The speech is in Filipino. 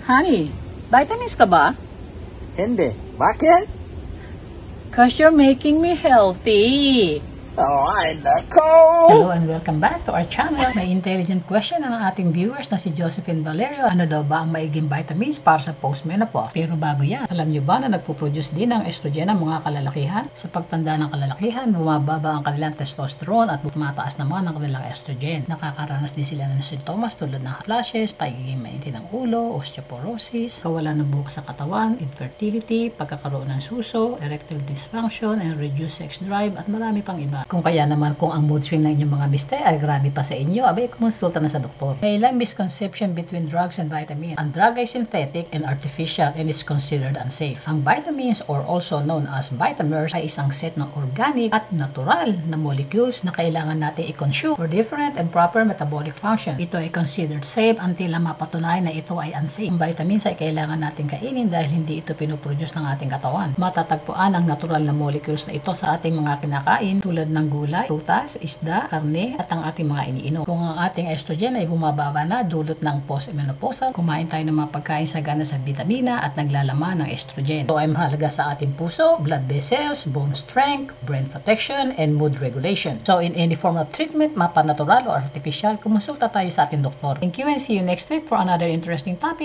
Honey, vitamins ka ba? Hindi. Bakit? Cause you're making me healthy. Oh, ay nako! Hello and welcome back to our channel. May intelligent question ng ating viewers na si Josephine Valerio. Ano daw ba ang maiging vitamins para sa postmenopause? Pero bago yan, alam nyo ba na nagpo-produce din ng estrogen ang mga kalalakihan? Sa pagtanda ng kalalakihan, bumababa ang kanilang testosterone at tumataas naman ang kanilang estrogen. Nakakaranas din sila ng sintomas tulad ng hot flashes, pagiging mainit ng ulo, osteoporosis, kawalan ng buhok sa katawan, infertility, pagkakaroon ng suso, erectile dysfunction, and reduced sex drive, at marami pang iba. Kung kaya naman kung ang mood swing ng inyong mga biste ay grabe pa sa inyo, abay kumonsulta na sa doktor. May ilang misconception between drugs and vitamins. Ang drug ay synthetic and artificial and it's considered unsafe. Ang vitamins, or also known as vitamins, ay isang set ng organic at natural na molecules na kailangan natin i-consume for different and proper metabolic function. Ito ay considered safe until mapatunayan na ito ay unsafe. Ang vitamins ay kailangan natin kainin dahil hindi ito pinoproduce ng ating katawan. Matatagpuan ang natural na molecules na ito sa ating mga kinakain tulad ng gulay, prutas, isda, karne, at ang ating mga iniinom. Kung ang ating estrogen ay bumababa na dulot ng postmenopausal, kumain tayo ng mga pagkain sagana sa vitamina at naglalaman ng estrogen. Ito ay mahalaga sa ating puso, blood vessels, bone strength, brain protection, and mood regulation. So in any form of treatment, mapanatural o artificial, kumonsulta tayo sa ating doktor. Thank you and see you next week for another interesting topic.